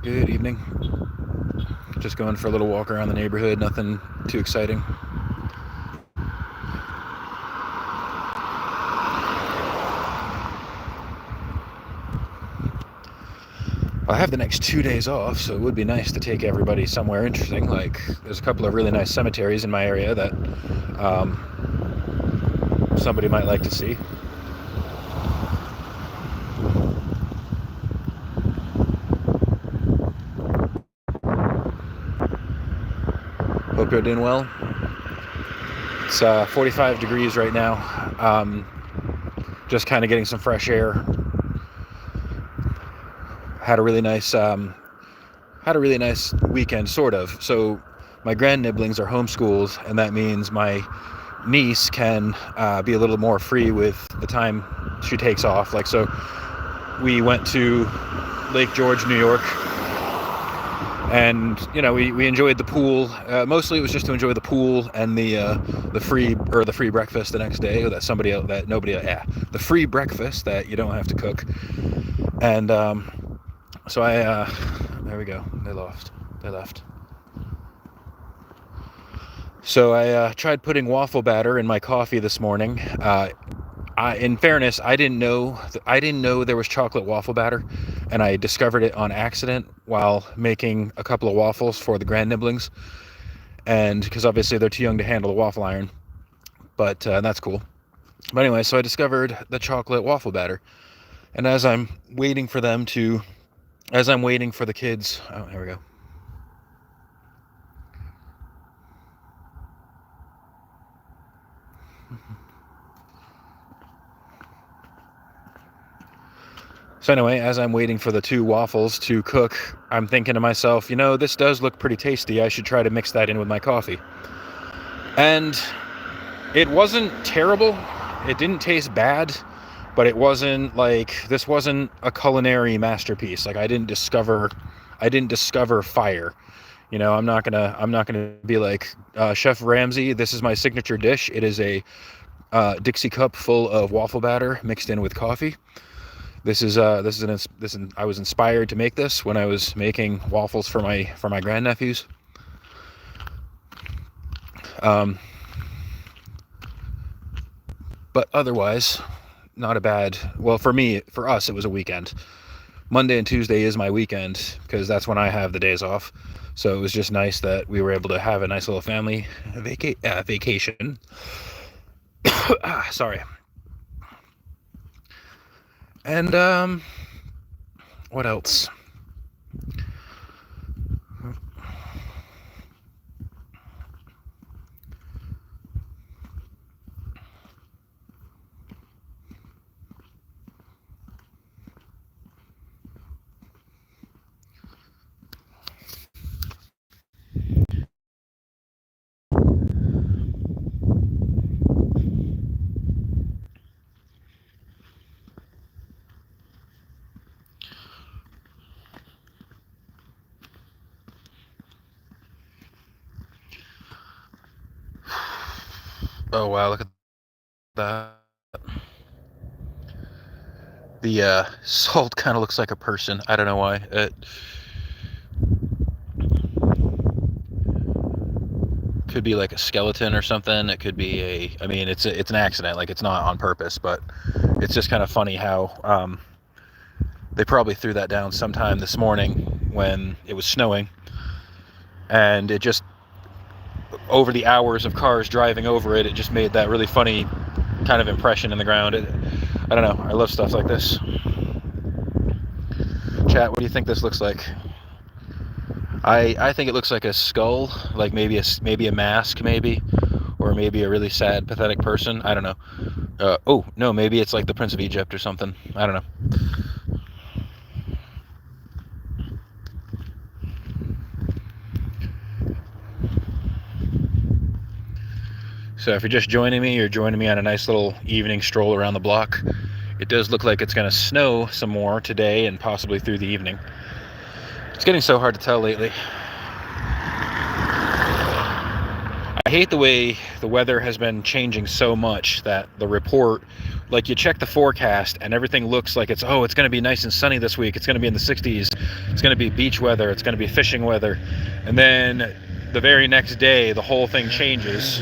Good evening. Just going for a little walk around the neighborhood, nothing too exciting. I have the next 2 days off, so it would be nice to take everybody somewhere interesting. Like, there's a couple of really nice cemeteries in my area that somebody might like to see. Hope you're doing well. It's 45 degrees right now. Just kind of getting some fresh air. Had a really nice weekend, sort of. So my grandnibblings are homeschooled, and that means my niece can be a little more free with the time she takes off. Like, so we went to Lake George, New York, and we enjoyed the pool. Mostly it was just to enjoy the pool and the free breakfast the next day, the free breakfast that you don't have to cook. And so there we go. They left. So I tried putting waffle batter in my coffee this morning. In fairness, I didn't know there was chocolate waffle batter, and I discovered it on accident while making a couple of waffles for the grandnibblings, and because obviously they're too young to handle the waffle iron, but that's cool. But anyway, so I discovered the chocolate waffle batter, and as I'm waiting for the kids, oh, here we go. So anyway, as I'm waiting for the two waffles to cook, I'm thinking to myself, this does look pretty tasty. I should try to mix that in with my coffee. And it wasn't terrible. It didn't taste bad, but this wasn't a culinary masterpiece. Like, I didn't discover fire. I'm not gonna be like Chef Ramsay. This is my signature dish. It is a Dixie cup full of waffle batter mixed in with coffee. I was inspired to make this when I was making waffles for my grandnephews. But otherwise, not a bad. Well, for us, it was a weekend. Monday and Tuesday is my weekend because that's when I have the days off. So it was just nice that we were able to have a nice little family vacation. Sorry. And what else? Oh wow, look at that. The salt kind of looks like a person. I don't know why. It could be like a skeleton or something. It could be it's an accident. Like, it's not on purpose, but it's just kind of funny how they probably threw that down sometime this morning when it was snowing, and it just, over the hours of cars driving over it, it just made that really funny kind of impression in the ground. I don't know. I love stuff like this. Chat, what do you think this looks like? I think it looks like a skull, like maybe a mask, maybe, or maybe a really sad, pathetic person. I don't know. Oh no, maybe it's like the Prince of Egypt or something. I don't know. So if you're just joining me, you're joining me on a nice little evening stroll around the block. It does look like it's going to snow some more today and possibly through the evening. It's getting so hard to tell lately. I hate the way the weather has been changing so much that the report, like you check the forecast and everything looks like it's going to be nice and sunny this week. It's going to be in the 60s. It's going to be beach weather. It's going to be fishing weather. And then the very next day, the whole thing changes.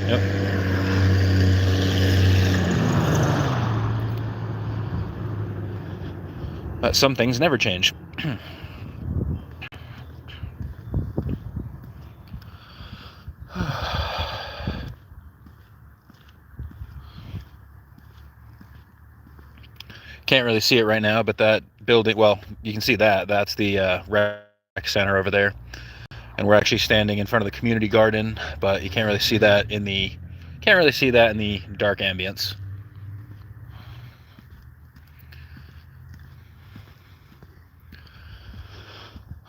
Yep. But some things never change. Can't really see it right now, but that building, well, you can see that. That's the rec center over there. And we're actually standing in front of the community garden, but you can't really see that in the dark ambience.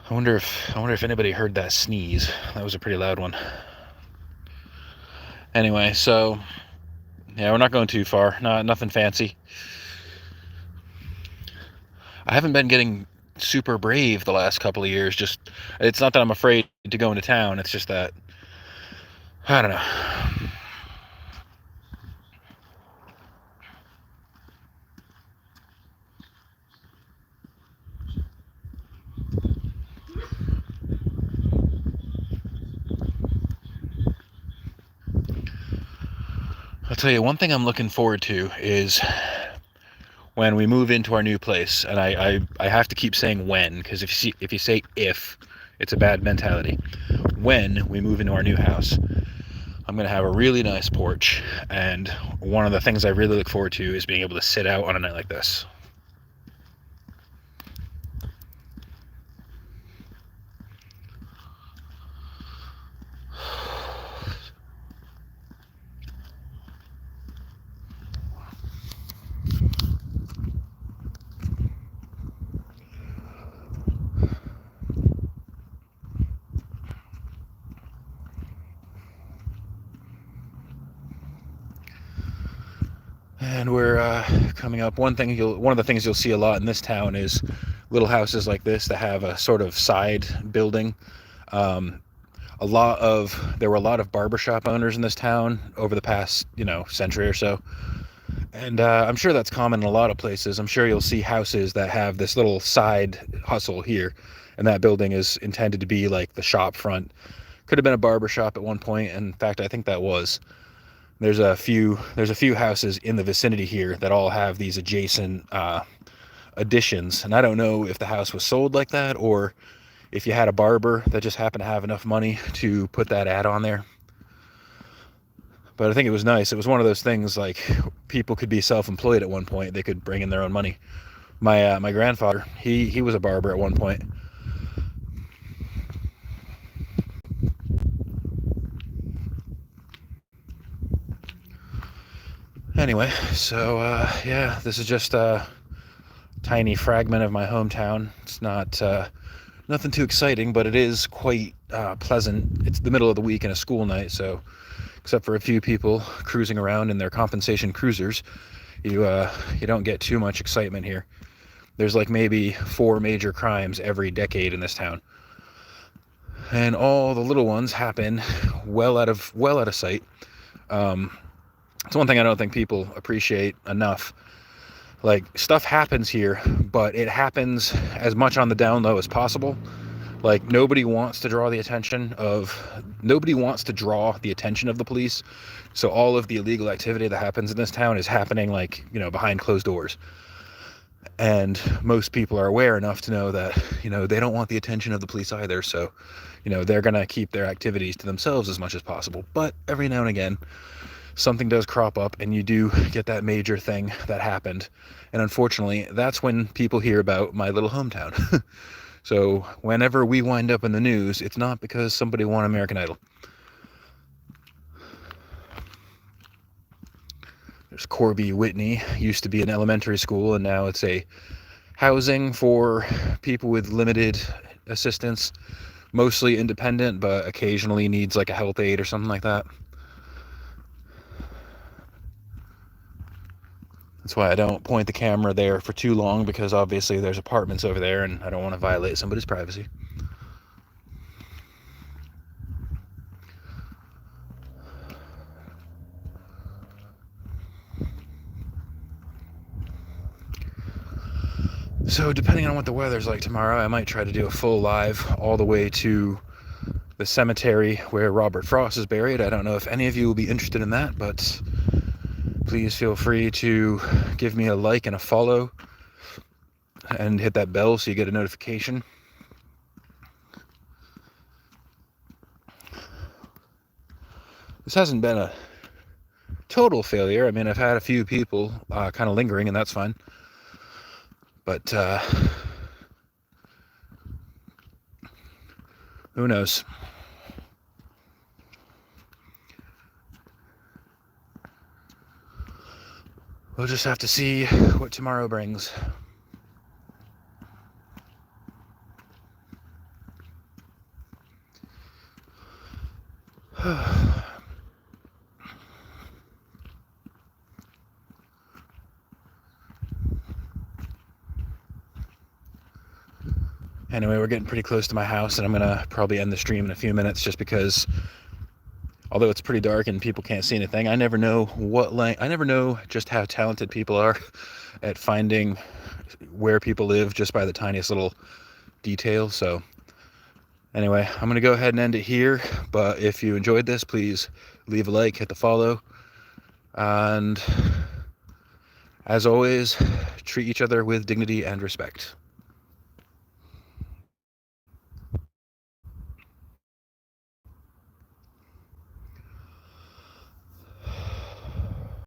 I wonder if anybody heard that sneeze. That was a pretty loud one. Anyway, so yeah, we're not going too far. Nothing fancy. I haven't been getting super brave the last couple of years. Just, it's not that I'm afraid to go into town. It's just that, I don't know. I'll tell you, one thing I'm looking forward to is when we move into our new place. And I have to keep saying when, because if you say if, it's a bad mentality. When we move into our new house, I'm going to have a really nice porch. And one of the things I really look forward to is being able to sit out on a night like this. And we're coming up. One of the things you'll see a lot in this town is little houses like this that have a sort of side building. There were a lot of barbershop owners in this town over the past, century or so. And I'm sure that's common in a lot of places. I'm sure you'll see houses that have this little side hustle here, and that building is intended to be like the shop front. Could have been a barbershop at one point. In fact, I think that was. There's a few houses in the vicinity here that all have these adjacent additions, and I don't know if the house was sold like that or if you had a barber that just happened to have enough money to put that ad on there. But I think it was nice. It was one of those things like people could be self-employed at one point. They could bring in their own money. My grandfather, he was a barber at one point. Anyway, so yeah, this is just a tiny fragment of my hometown. It's not nothing too exciting, but it is quite pleasant. It's the middle of the week and a school night, so except for a few people cruising around in their compensation cruisers, you don't get too much excitement here. There's like maybe 4 major crimes every decade in this town, and all the little ones happen well out of sight. It's one thing I don't think people appreciate enough. Like, stuff happens here, but it happens as much on the down low as possible. Like, nobody wants to draw the attention of the police. So all of the illegal activity that happens in this town is happening, like, behind closed doors. And most people are aware enough to know that, they don't want the attention of the police either. So, they're going to keep their activities to themselves as much as possible. But every now and again, something does crop up and you do get that major thing that happened. And unfortunately, that's when people hear about my little hometown. So whenever we wind up in the news, it's not because somebody won American Idol. There's Corby Whitney, used to be an elementary school, and now it's a housing for people with limited assistance, mostly independent, but occasionally needs like a health aid or something like that. That's why I don't point the camera there for too long, because obviously there's apartments over there and I don't want to violate somebody's privacy. So depending on what the weather's like tomorrow, I might try to do a full live all the way to the cemetery where Robert Frost is buried. I don't know if any of you will be interested in that, but please feel free to give me a like and a follow and hit that bell so you get a notification. This hasn't been a total failure. I mean, I've had a few people kind of lingering, and that's fine. But who knows? We'll just have to see what tomorrow brings. Anyway, we're getting pretty close to my house, and I'm gonna probably end the stream in a few minutes just because although it's pretty dark and people can't see anything, I never know I never know just how talented people are at finding where people live just by the tiniest little detail. So anyway, I'm gonna go ahead and end it here, but if you enjoyed this, please leave a like, hit the follow, and as always, treat each other with dignity and respect.